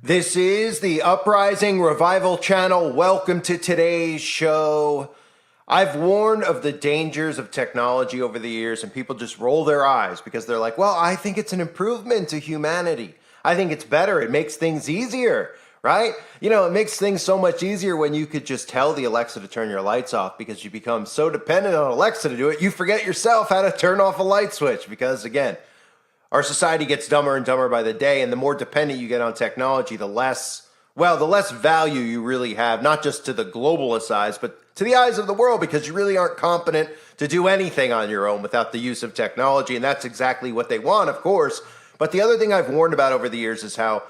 This is the Uprising Revival channel. Welcome to today's show. I've warned of the dangers of technology over the years, and people just roll their eyes because they're like, well, I think it's an improvement to humanity. I think it's better. It makes things easier, right? You know, it makes things so much easier when you could just tell the Alexa to turn your lights off because you become so dependent on Alexa to do it, you forget yourself how to turn off a light switch because, again, our society gets dumber and dumber by the day, and the more dependent you get on technology, the less value you really have, not just to the globalist eyes, but to the eyes of the world, because you really aren't competent to do anything on your own without the use of technology, and that's exactly what they want, of course. But the other thing I've warned about over the years is how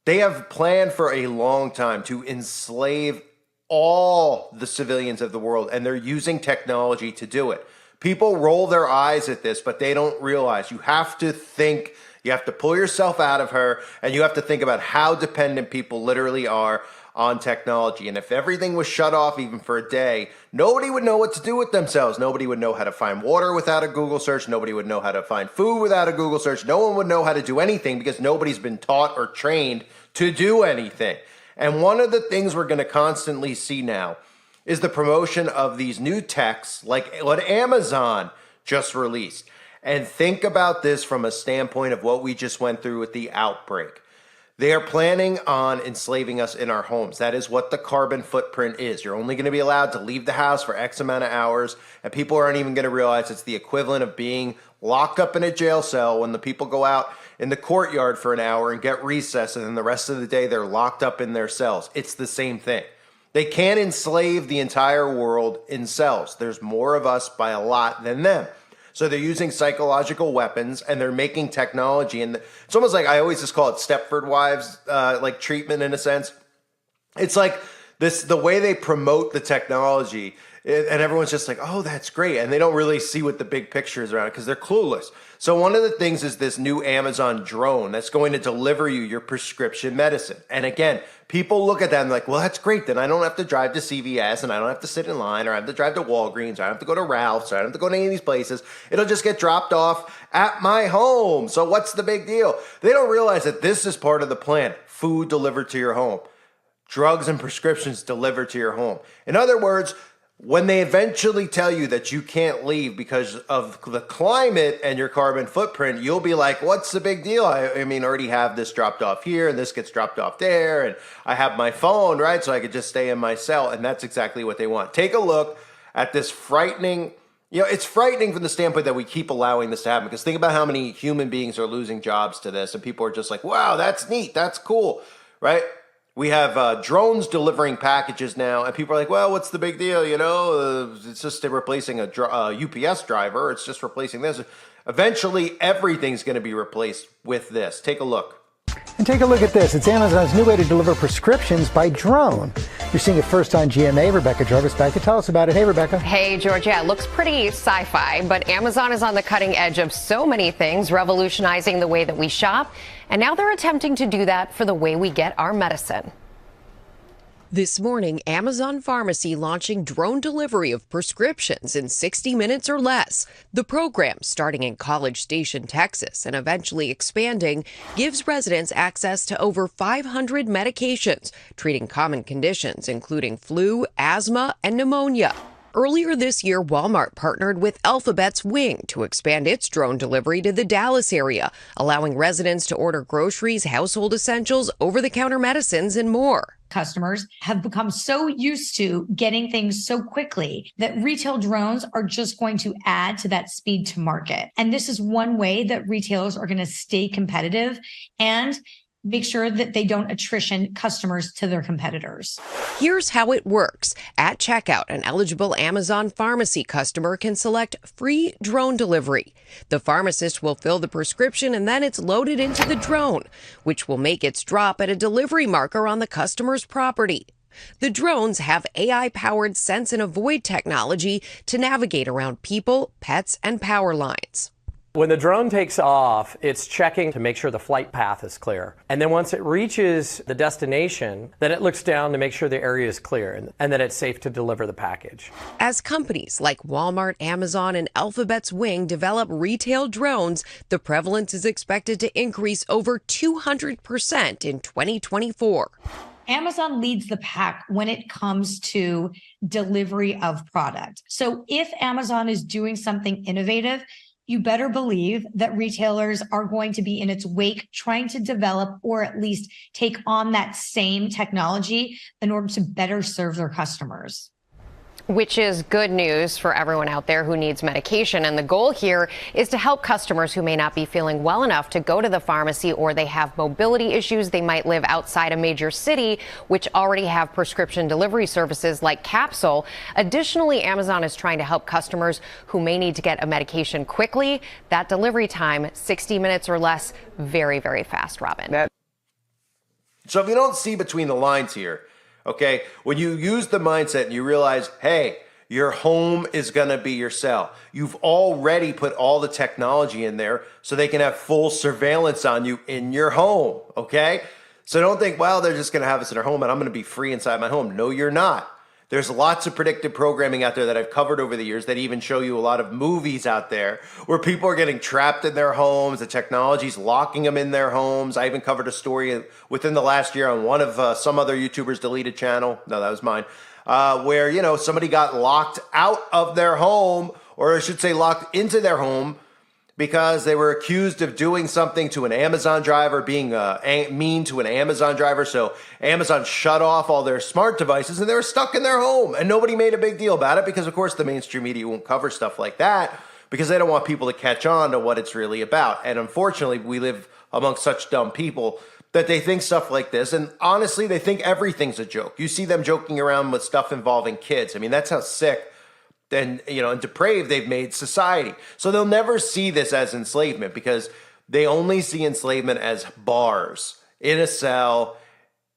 they have planned for a long time to enslave all the civilians of the world, and they're using technology to do it. People roll their eyes at this, but they don't realize you have to think, you have to pull yourself out of her, and you have to think about how dependent people literally are on technology. And if everything was shut off even for a day, nobody would know what to do with themselves. Nobody would know how to find water without a Google search. Nobody would know how to find food without a Google search. No one would know how to do anything because nobody's been taught or trained to do anything. And one of the things we're going to constantly see now is the promotion of these new techs like what Amazon just released. And think about this from a standpoint of what we just went through with the outbreak. They are planning on enslaving us in our homes. That is what the carbon footprint is. You're only going to be allowed to leave the house for X amount of hours, and people aren't even going to realize it's the equivalent of being locked up in a jail cell when the people go out in the courtyard for an hour and get recess, and then the rest of the day they're locked up in their cells. It's the same thing. They can't enslave the entire world in cells. There's more of us by a lot than them. So they're using psychological weapons, and they're making technology. And it's almost like, I always just call it Stepford Wives like treatment in a sense. It's like this, the way they promote the technology, and everyone's just like, oh, that's great. And they don't really see what the big picture is around it because they're clueless. So one of the things is this new Amazon drone that's going to deliver you your prescription medicine. And again, people look at that and they're like, well, that's great. Then I don't have to drive to CVS, and I don't have to sit in line, or I have to drive to Walgreens, or I don't have to go to Ralph's, or I don't have to go to any of these places. It'll just get dropped off at my home. So what's the big deal? They don't realize that this is part of the plan. Food delivered to your home. Drugs and prescriptions delivered to your home. In other words, when they eventually tell you that you can't leave because of the climate and your carbon footprint, you'll be like, what's the big deal? I mean, I already have this dropped off here, and this gets dropped off there, and I have my phone, right? So I could just stay in my cell, and that's exactly what they want. Take a look at this frightening, it's frightening from the standpoint that we keep allowing this to happen, because think about how many human beings are losing jobs to this, and people are just like, wow, that's neat, that's cool, right? We have drones delivering packages now, and people are like, well, what's the big deal? It's just replacing a UPS driver. It's just replacing this. Eventually, everything's going to be replaced with this. Take a look. And take a look at this. It's Amazon's new way to deliver prescriptions by drone. You're seeing it first on GMA. Rebecca Jarvis back to tell us about it. Hey, Rebecca. Hey, George. Yeah, it looks pretty sci-fi, but Amazon is on the cutting edge of so many things, revolutionizing the way that we shop. And now they're attempting to do that for the way we get our medicine. This morning, Amazon Pharmacy launching drone delivery of prescriptions in 60 minutes or less. The program, starting in College Station, Texas, and eventually expanding, gives residents access to over 500 medications, treating common conditions including flu, asthma, and pneumonia. Earlier this year, Walmart partnered with Alphabet's Wing to expand its drone delivery to the Dallas area, allowing residents to order groceries, household essentials, over-the-counter medicines, and more. Customers have become so used to getting things so quickly that retail drones are just going to add to that speed to market. And this is one way that retailers are going to stay competitive and make sure that they don't attrition customers to their competitors. Here's how it works. At checkout, an eligible Amazon Pharmacy customer can select free drone delivery. The pharmacist will fill the prescription, and then it's loaded into the drone, which will make its drop at a delivery marker on the customer's property. The drones have AI-powered sense and avoid technology to navigate around people, pets, and power lines. When the drone takes off, it's checking to make sure the flight path is clear. And then once it reaches the destination, then it looks down to make sure the area is clear and that it's safe to deliver the package. As companies like Walmart, Amazon, and Alphabet's Wing develop retail drones, the prevalence is expected to increase over 200% in 2024. Amazon leads the pack when it comes to delivery of product. So if Amazon is doing something innovative, you better believe that retailers are going to be in its wake trying to develop or at least take on that same technology in order to better serve their customers. Which is good news for everyone out there who needs medication. And the goal here is to help customers who may not be feeling well enough to go to the pharmacy, or they have mobility issues. They might live outside a major city, which already have prescription delivery services like Capsule. Additionally, Amazon is trying to help customers who may need to get a medication quickly. That delivery time, 60 minutes or less, very, very fast, Robin. So if you don't see between the lines here, okay, when you use the mindset and you realize, hey, your home is going to be your cell. You've already put all the technology in there so they can have full surveillance on you in your home, okay? So don't think, well, they're just going to have us in our home and I'm going to be free inside my home. No, you're not. There's lots of predictive programming out there that I've covered over the years that even show you a lot of movies out there where people are getting trapped in their homes. The technology's locking them in their homes. I even covered a story within the last year on one of some other YouTuber's deleted channel. No, that was mine. Where, you know, somebody got locked out of their home, or I should say locked into their home, because they were accused of doing something to an Amazon driver, being mean to an Amazon driver. So Amazon shut off all their smart devices and they were stuck in their home. And nobody made a big deal about it because, of course, the mainstream media won't cover stuff like that because they don't want people to catch on to what it's really about. And unfortunately, we live amongst such dumb people that they think stuff like this. And honestly, they think everything's a joke. You see them joking around with stuff involving kids. I mean, that's how sick and, you know, and depraved they've made society. So they'll never see this as enslavement because they only see enslavement as bars in a cell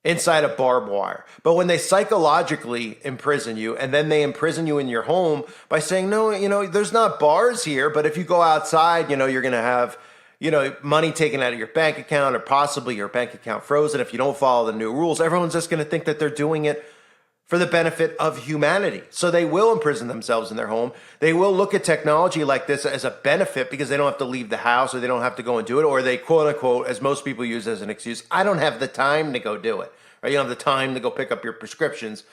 inside a barbed wire. But when they psychologically imprison you and then they imprison you in your home by saying, no, you know, there's not bars here, but if you go outside, you know, you're going to have, you know, money taken out of your bank account or possibly your bank account frozen if you don't follow the new rules. Everyone's just going to think that they're doing it for the benefit of humanity. So they will imprison themselves in their home. They will look at technology like this as a benefit because they don't have to leave the house or they don't have to go and do it, or they quote unquote, as most people use as an excuse, I don't have the time to go do it. Right? You don't have the time to go pick up your prescriptions.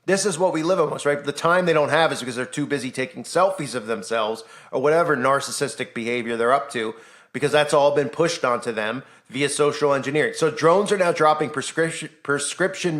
This is what we live amongst, right? The time they don't have is because they're too busy taking selfies of themselves or whatever narcissistic behavior they're up to, because that's all been pushed onto them via social engineering. So drones are now dropping prescription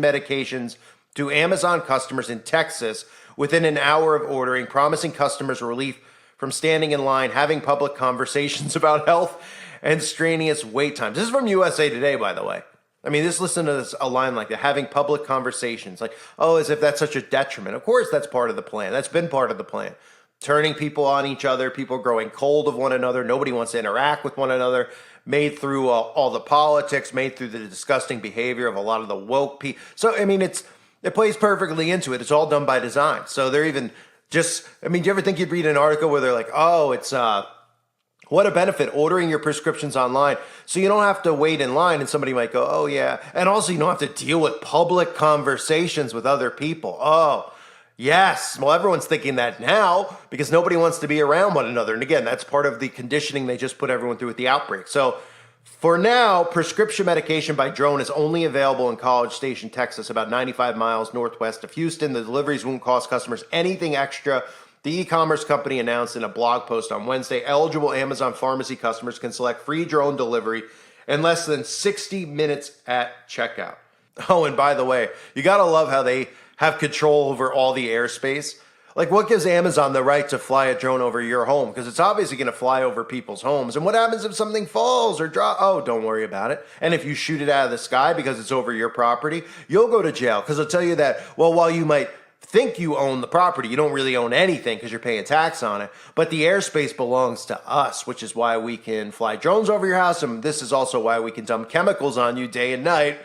medications to Amazon customers in Texas within an hour of ordering, promising customers relief from standing in line, having public conversations about health, and strenuous wait times. This is from USA Today, by the way. I mean, just listen to this, a line like that, having public conversations, like, oh, as if that's such a detriment. Of course, that's part of the plan. That's been part of the plan. Turning people on each other, people growing cold of one another. Nobody wants to interact with one another. Made through all the politics, made through the disgusting behavior of a lot of the woke people. So, I mean, it plays perfectly into it. It's all done by design. So they're even just, I mean, do you ever think you'd read an article where they're like, oh, it's, what a benefit, ordering your prescriptions online. So you don't have to wait in line and somebody might go, oh yeah. And also you don't have to deal with public conversations with other people. Oh, yes. Well, everyone's thinking that now because nobody wants to be around one another. And again, that's part of the conditioning they just put everyone through with the outbreak. So for now, prescription medication by drone is only available in College Station, Texas, about 95 miles northwest of Houston. The deliveries won't cost customers anything extra. The e-commerce company announced in a blog post on Wednesday, eligible Amazon pharmacy customers can select free drone delivery in less than 60 minutes at checkout. Oh, and by the way, you gotta love how they have control over all the airspace. Like, what gives Amazon the right to fly a drone over your home? Because it's obviously going to fly over people's homes. And what happens if something falls or drops? Oh, don't worry about it. And if you shoot it out of the sky because it's over your property, you'll go to jail. Because they'll tell you that, well, while you might think you own the property, you don't really own anything because you're paying tax on it. But the airspace belongs to us, which is why we can fly drones over your house. And this is also why we can dump chemicals on you day and night,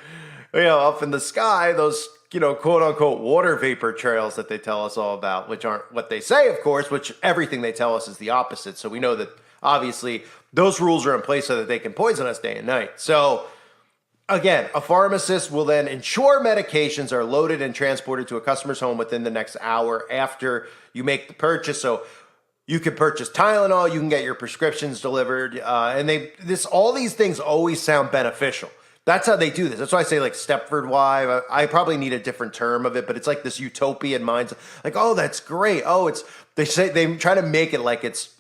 you know, up in the sky, those, you know, quote unquote water vapor trails that they tell us all about, which aren't what they say, of course, which everything they tell us is the opposite. So we know that obviously those rules are in place so that they can poison us day and night. So again, a pharmacist will then ensure medications are loaded and transported to a customer's home within the next hour after you make the purchase. So you can purchase Tylenol, you can get your prescriptions delivered, and all these things always sound beneficial. That's how they do this. That's why I say like Stepford wife. I probably need a different term of it, but it's like this utopian mindset. Like, oh, that's great. Oh, they try to make it like it's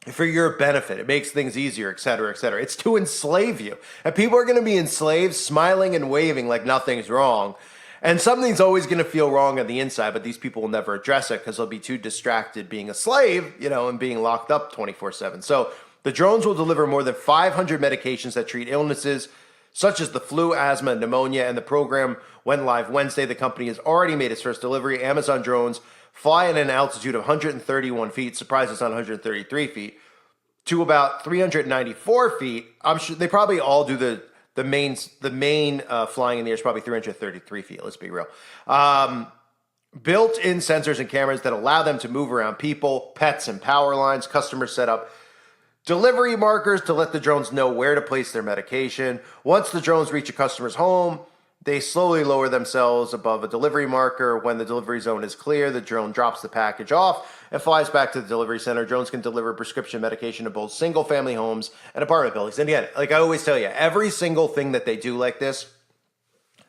for your benefit. It makes things easier, et cetera, et cetera. It's to enslave you. And people are going to be enslaved, smiling and waving like nothing's wrong. And something's always going to feel wrong on the inside, but these people will never address it because they'll be too distracted being a slave, and being locked up 24/7. So the drones will deliver more than 500 medications that treat illnesses such as the flu, asthma, pneumonia, and the program went live Wednesday. The company has already made its first delivery. Amazon drones fly at an altitude of 131 feet, surprises on 133 feet, to about 394 feet. I'm sure they probably all do the main flying in the air is probably 333 feet. Let's be real. Built-in sensors and cameras that allow them to move around people, pets, and power lines. Customers set up delivery markers to let the drones know where to place their medication. Once the drones reach a customer's home, they slowly lower themselves above a delivery marker. When the delivery zone is clear, the drone drops the package off and flies back to the delivery center. Drones can deliver prescription medication to both single-family homes and apartment buildings. And again, like I always tell you, every single thing that they do like this,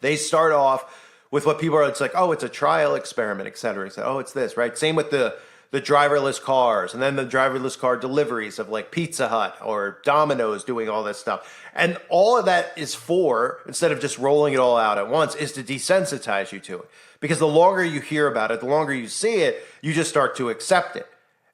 they start off with what people are, it's like, oh, it's a trial experiment, et cetera, et cetera. Oh, it's this, right? Same with the driverless cars, and then the driverless car deliveries of like Pizza Hut or Domino's doing all this stuff. And all of that is for, instead of just rolling it all out at once, is to desensitize you to it. Because the longer you hear about it, the longer you see it, you just start to accept it.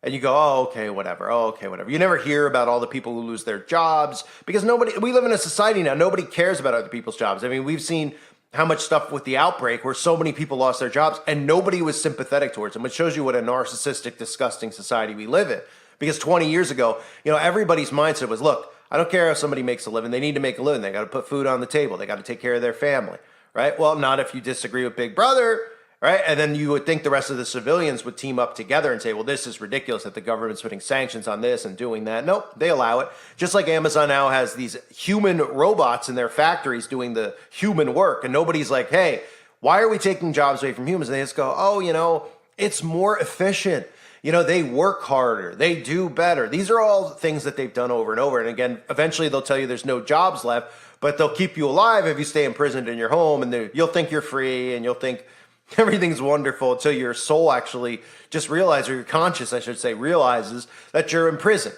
And you go, oh, okay, whatever. Oh, okay, whatever. You never hear about all the people who lose their jobs because we live in a society now, nobody cares about other people's jobs. I mean, we've seen how much stuff with the outbreak where so many people lost their jobs and nobody was sympathetic towards them, which shows you what a narcissistic, disgusting society we live in. Because 20 years ago, everybody's mindset was, look, I don't care if somebody makes a living. They need to make a living. They got to put food on the table. They got to take care of their family, right? Well, not if you disagree with Big Brother, right? And then you would think the rest of the civilians would team up together and say, well, this is ridiculous that the government's putting sanctions on this and doing that. Nope, they allow it. Just like Amazon now has these human robots in their factories doing the human work. And nobody's like, hey, why are we taking jobs away from humans? And they just go, oh, it's more efficient. They work harder. They do better. These are all things that they've done over and over. And again, eventually they'll tell you there's no jobs left, but they'll keep you alive if you stay imprisoned in your home. And you'll think you're free and you'll think everything's wonderful until your soul actually just realizes, or your conscience, I should say, realizes that you're imprisoned.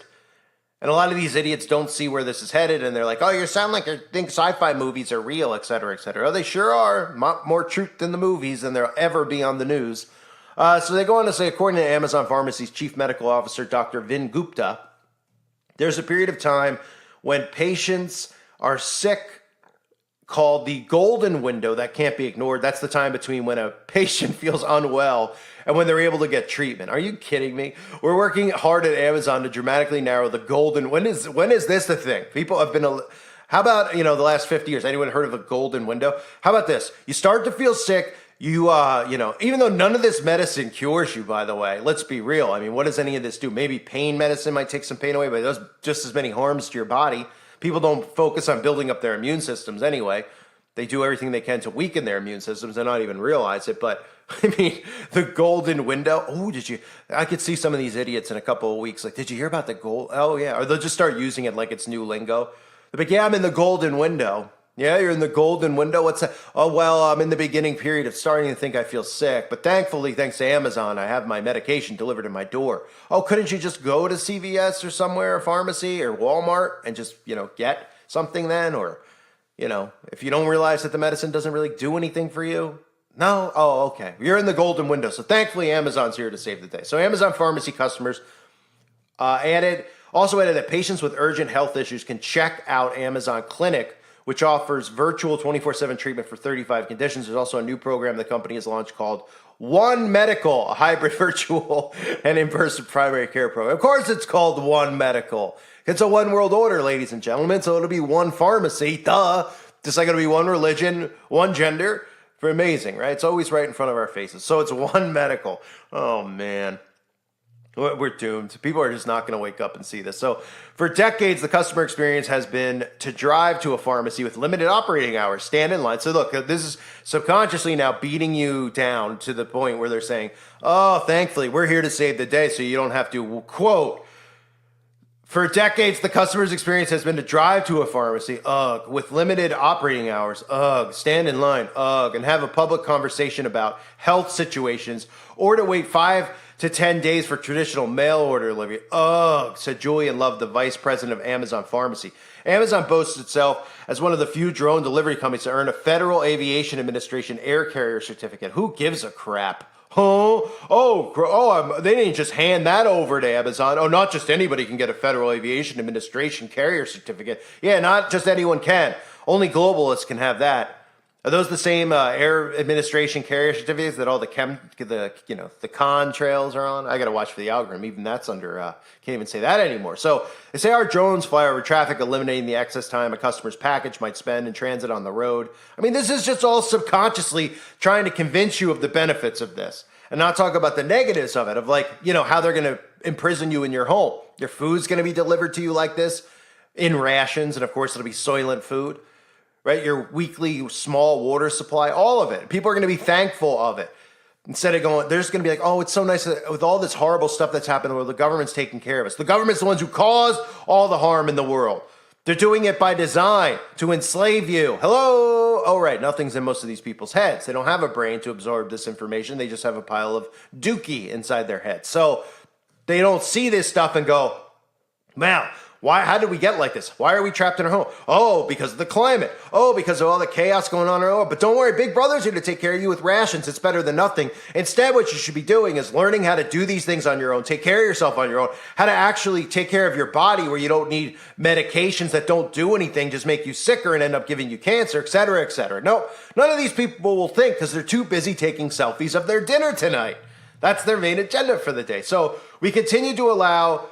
And a lot of these idiots don't see where this is headed, and they're like, oh, you sound like you think sci-fi movies are real, et cetera, et cetera. Oh, they sure are. More truth in the movies than there'll ever be on the news. So they go on to say, according to Amazon Pharmacy's chief medical officer, Dr. Vin Gupta, there's a period of time when patients are sick called the golden window that can't be ignored. That's the time between when a patient feels unwell and when they're able to get treatment. Are you kidding me? We're working hard at Amazon to dramatically narrow the golden. When is this the thing? People have been. How about the last 50 years? Anyone heard of a golden window? How about this? You start to feel sick. You even though none of this medicine cures you, by the way, let's be real. I mean, what does any of this do? Maybe pain medicine might take some pain away, but it does just as many harms to your body. People don't focus on building up their immune systems anyway. They do everything they can to weaken their immune systems and not even realize it. But I mean, the golden window. Oh, I could see some of these idiots in a couple of weeks. Like, did you hear about the gold? Oh, yeah. Or they'll just start using it like it's new lingo. They're like, yeah, I'm in the golden window. Yeah, you're in the golden window. What's that? Oh, well, I'm in the beginning period of starting to think I feel sick. But thankfully, thanks to Amazon, I have my medication delivered to my door. Oh, couldn't you just go to CVS or somewhere, a pharmacy or Walmart and just, get something then? Or, if you don't realize that the medicine doesn't really do anything for you. No? Oh, okay. You're in the golden window. So thankfully, Amazon's here to save the day. So Amazon Pharmacy customers also added that patients with urgent health issues can check out Amazon Clinic, which offers virtual 24/7 treatment for 35 conditions. There's also a new program the company has launched called One Medical, a hybrid virtual and in-person primary care program. Of course, it's called One Medical. It's a one world order, ladies and gentlemen, so it'll be one pharmacy, duh. Just like it'll be one religion, one gender. For amazing, right? It's always right in front of our faces. So it's One Medical. Oh, man. We're doomed. People are just not going to wake up and see this. So for decades, the customer experience has been to drive to a pharmacy with limited operating hours, stand in line. So look, this is subconsciously now beating you down to the point where they're saying, oh, thankfully, we're here to save the day so you don't have to, quote, for decades, the customer's experience has been to drive to a pharmacy, with limited operating hours, stand in line, and have a public conversation about health situations, or to wait 5 to 10 days for traditional mail order delivery. Said Julian Love, the vice president of Amazon Pharmacy. Amazon boasts itself as one of the few drone delivery companies to earn a Federal Aviation Administration air carrier certificate. Who gives a crap? They didn't just hand that over to Amazon. Oh, not just anybody can get a Federal Aviation Administration carrier certificate. Yeah, not just anyone can. Only globalists can have that. Are those the same Air Administration carrier certificates that all the contrails are on? I got to watch for the algorithm. Even that's under, can't even say that anymore. So they say our drones fly over traffic, eliminating the excess time a customer's package might spend in transit on the road. I mean, this is just all subconsciously trying to convince you of the benefits of this and not talk about the negatives of it, of how they're going to imprison you in your home. Your food's going to be delivered to you like this in rations. And of course, it'll be Soylent food. Right? Your weekly small water supply, all of it. People are going to be thankful of it. Instead of going, they're just going to be like, oh, it's so nice that with all this horrible stuff that's happened in the world, the government's taking care of us. The government's the ones who caused all the harm in the world. They're doing it by design to enslave you. Hello? Oh, right. Nothing's in most of these people's heads. They don't have a brain to absorb this information. They just have a pile of dookie inside their heads. So they don't see this stuff and go, wow. How did we get like this? Why are we trapped in our home? Oh, because of the climate. Oh, because of all the chaos going on in our world. But don't worry, Big Brother's here to take care of you with rations. It's better than nothing. Instead, what you should be doing is learning how to do these things on your own, take care of yourself on your own, how to actually take care of your body where you don't need medications that don't do anything, just make you sicker and end up giving you cancer, et cetera, et cetera. No, none of these people will think because they're too busy taking selfies of their dinner tonight. That's their main agenda for the day. So we continue to allow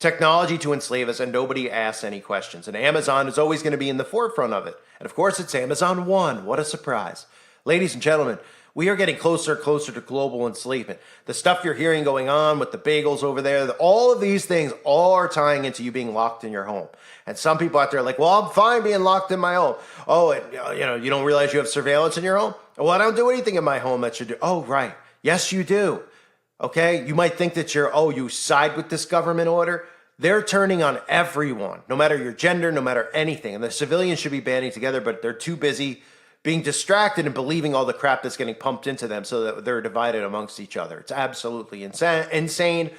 technology to enslave us, and nobody asks any questions. And Amazon is always going to be in the forefront of it. And of course, it's Amazon One. What a surprise. Ladies and gentlemen, we are getting closer and closer to global enslavement. The stuff you're hearing going on with the bagels over there, all of these things all are tying into you being locked in your home. And some people out there are like, well, I'm fine being locked in my home. Oh, you don't realize you have surveillance in your home? Well, I don't do anything in my home that should do. Oh, right. Yes, you do. Okay, you might think that you side with this government order. They're turning on everyone, no matter your gender, no matter anything. And the civilians should be banding together, but they're too busy being distracted and believing all the crap that's getting pumped into them so that they're divided amongst each other. It's absolutely insane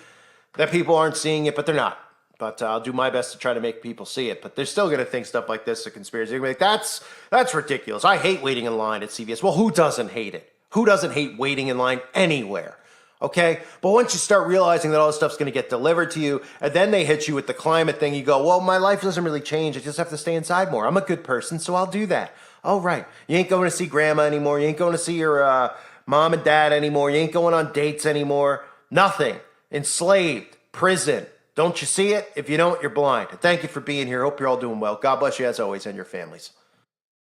that people aren't seeing it, but they're not. But I'll do my best to try to make people see it. But they're still going to think stuff like this is a conspiracy. They're going to be like, that's ridiculous. I hate waiting in line at CVS. Well, who doesn't hate it? Who doesn't hate waiting in line anywhere? Okay? But once you start realizing that all this stuff's going to get delivered to you, and then they hit you with the climate thing, you go, well, my life doesn't really change. I just have to stay inside more. I'm a good person, so I'll do that. Oh, right. You ain't going to see grandma anymore. You ain't going to see your mom and dad anymore. You ain't going on dates anymore. Nothing. Enslaved. Prison. Don't you see it? If you don't, you're blind. Thank you for being here. Hope you're all doing well. God bless you as always and your families.